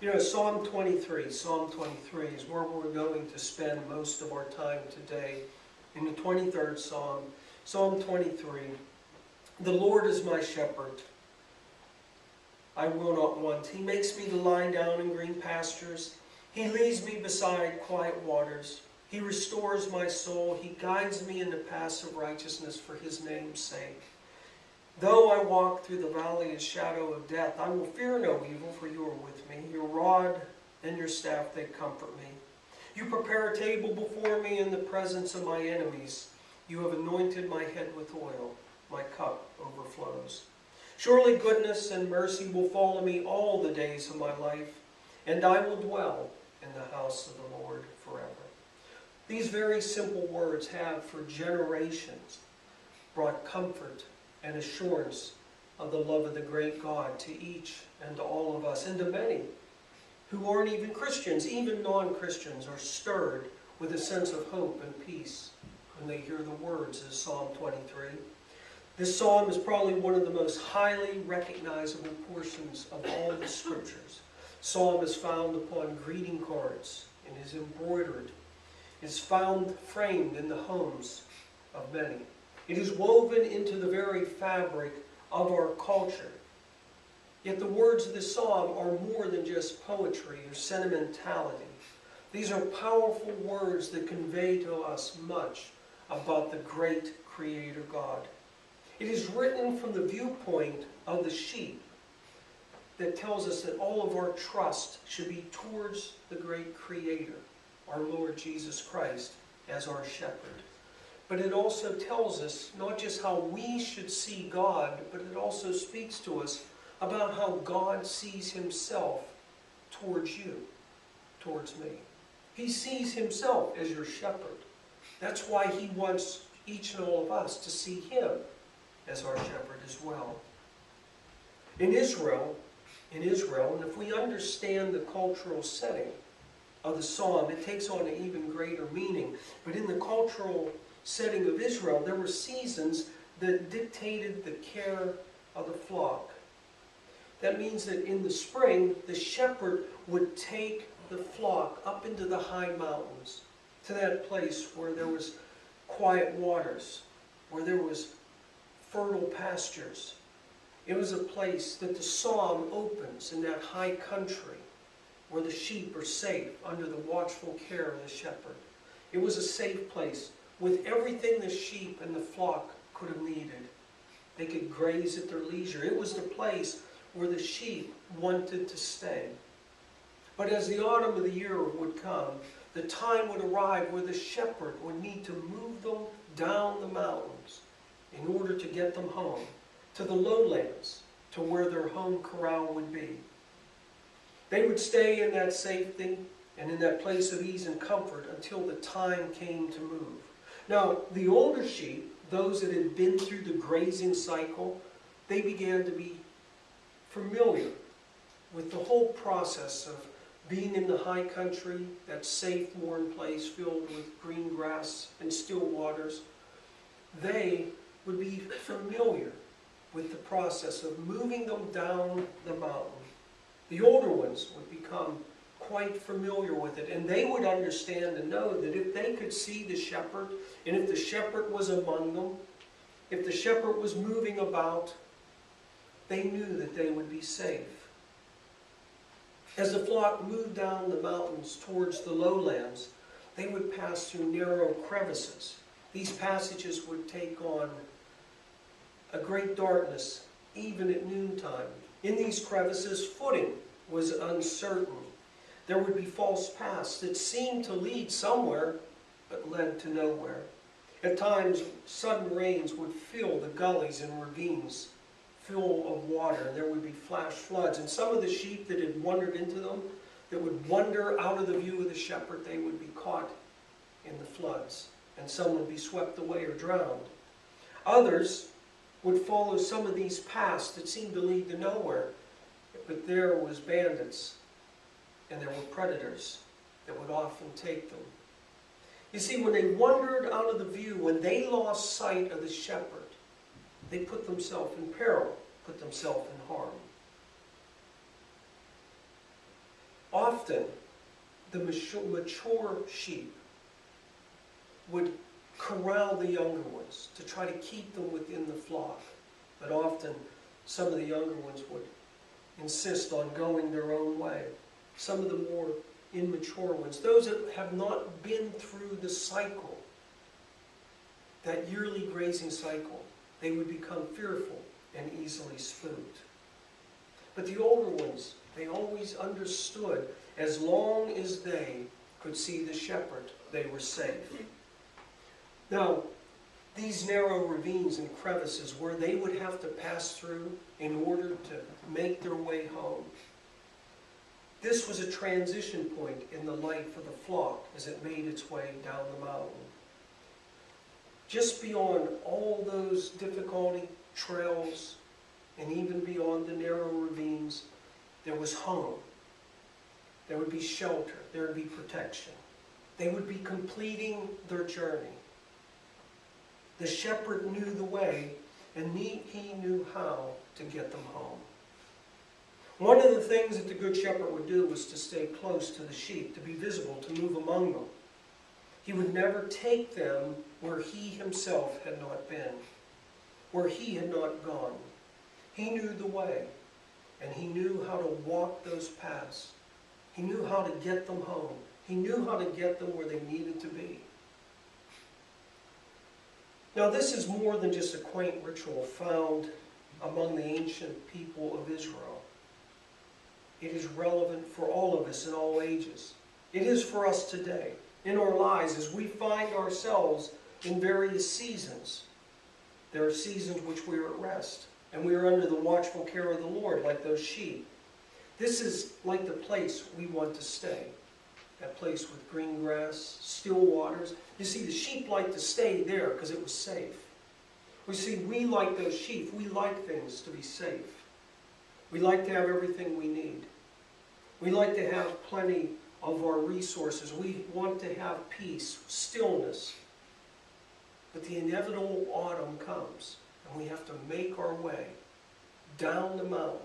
You know, Psalm 23 is where we're going to spend most of our time today. In the 23rd Psalm, Psalm 23, the Lord is my shepherd, I will not want. He makes me to lie down in green pastures. He leads me beside quiet waters. He restores my soul. He guides me in the paths of righteousness for his name's sake. Though I walk through the valley of the shadow of death, I will fear no evil, for you are with me. Your rod and your staff, they comfort me. You prepare a table before me in the presence of my enemies. You have anointed my head with oil. My cup overflows. Surely goodness and mercy will follow me all the days of my life, and I will dwell in the house of the Lord forever. These very simple words have for generations brought comfort and assurance of the love of the great God to each and to all of us, and to many who aren't even Christians. Even non-Christians are stirred with a sense of hope and peace when they hear the words of Psalm 23. This psalm is probably one of the most highly recognizable portions of all the scriptures. Psalm is found upon greeting cards and is embroidered. It is found framed in the homes of many. It is woven into the very fabric of our culture. Yet the words of this psalm are more than just poetry or sentimentality. These are powerful words that convey to us much about the great Creator God. It is written from the viewpoint of the sheep that tells us that all of our trust should be towards the great Creator, our Lord Jesus Christ, as our shepherd. But it also tells us not just how we should see God, but it also speaks to us about how God sees himself towards you, towards me. He sees himself as your shepherd. That's why he wants each and all of us to see him as our shepherd as well. In Israel, and if we understand the cultural setting of the psalm, it takes on an even greater meaning. But in the cultural setting of Israel, there were seasons that dictated the care of the flock. That means that in the spring, the shepherd would take the flock up into the high mountains, to that place where there was quiet waters, where there was fertile pastures. It was a place that the psalm opens in that high country, where the sheep are safe under the watchful care of the shepherd. It was a safe place with everything the sheep and the flock could have needed. They could graze at their leisure. It was the place where the sheep wanted to stay. But as the autumn of the year would come, the time would arrive where the shepherd would need to move them down the mountains in order to get them home, to the lowlands, to where their home corral would be. They would stay in that safety and in that place of ease and comfort until the time came to move. Now, the older sheep, those that had been through the grazing cycle, they began to be familiar with the whole process of being in the high country, that safe, warm place filled with green grass and still waters. They would be familiar with the process of moving them down the mountain. The older ones would become quite familiar with it, and they would understand and know that if they could see the shepherd, and if the shepherd was among them, if the shepherd was moving about, they knew that they would be safe. As the flock moved down the mountains towards the lowlands, they would pass through narrow crevices. These passages would take on a great darkness, even at noontime. In these crevices, footing was uncertain. There would be false paths that seemed to lead somewhere, but led to nowhere. At times, sudden rains would fill the gullies and ravines, full of water, and there would be flash floods. And some of the sheep that had wandered into them, that would wander out of the view of the shepherd, they would be caught in the floods, and some would be swept away or drowned. Others would follow some of these paths that seemed to lead to nowhere, but there was bandits, and there were predators that would often take them. You see, when they wandered out of the view, when they lost sight of the shepherd, they put themselves in peril, put themselves in harm. Often, the mature sheep would corral the younger ones to try to keep them within the flock. But often, some of the younger ones would insist on going their own way. Some of the more immature ones, those that have not been through the cycle, that yearly grazing cycle, they would become fearful and easily spooked. But the older ones, they always understood, as long as they could see the shepherd, they were safe. Now, these narrow ravines and crevices where they would have to pass through in order to make their way home, this was a transition point in the life of the flock as it made its way down the mountain. Just beyond all those difficulty trails and even beyond the narrow ravines, there was home. There would be shelter. There would be protection. They would be completing their journey. The shepherd knew the way, and he knew how to get them home. One of the things that the Good Shepherd would do was to stay close to the sheep, to be visible, to move among them. He would never take them where he himself had not been, where he had not gone. He knew the way, and he knew how to walk those paths. He knew how to get them home. He knew how to get them where they needed to be. Now, this is more than just a quaint ritual found among the ancient people of Israel. It is relevant for all of us in all ages. It is for us today, in our lives, as we find ourselves in various seasons. There are seasons which we are at rest, and we are under the watchful care of the Lord, like those sheep. This is like the place we want to stay. That place with green grass, still waters. You see, the sheep like to stay there because it was safe. We see, we like those sheep. We like things to be safe. We like to have everything we need. We like to have plenty of our resources. We want to have peace, stillness. But the inevitable autumn comes, and we have to make our way down the mountain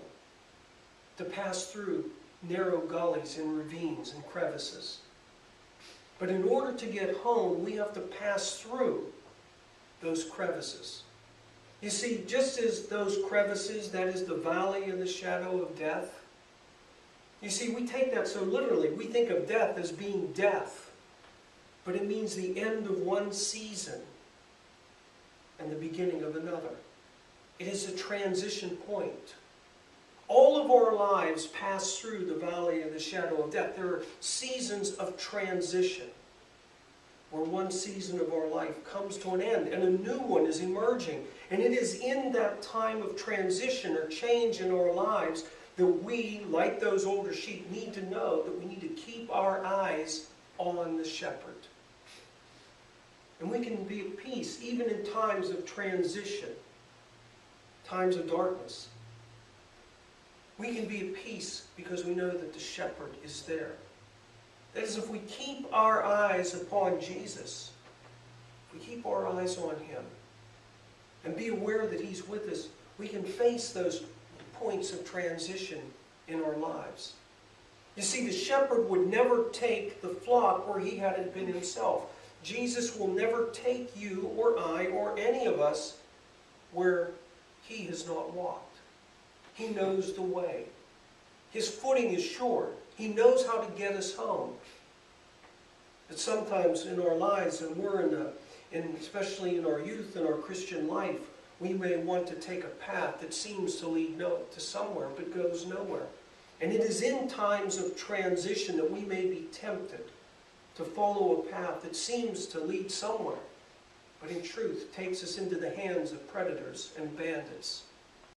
to pass through narrow gullies and ravines and crevices. But in order to get home, we have to pass through those crevices. You see, just as those crevices, that is the valley of the shadow of death, you see, we take that so literally. We think of death as being death, but it means the end of one season and the beginning of another. It is a transition point. All of our lives pass through the valley of the shadow of death. There are seasons of transition where one season of our life comes to an end and a new one is emerging. And it is in that time of transition or change in our lives that we, like those older sheep, need to know that we need to keep our eyes on the shepherd. And we can be at peace even in times of transition, times of darkness. We can be at peace because we know that the shepherd is there. That is, if we keep our eyes upon Jesus, if we keep our eyes on him, and be aware that he's with us, we can face those points of transition in our lives. You see, the shepherd would never take the flock where he hadn't been himself. Jesus will never take you or I or any of us where he has not walked. He knows the way. His footing is sure. He knows how to get us home. But sometimes in our lives, and we're especially in our youth and our Christian life, we may want to take a path that seems to lead to somewhere but goes nowhere. And it is in times of transition that we may be tempted to follow a path that seems to lead somewhere, but in truth takes us into the hands of predators and bandits.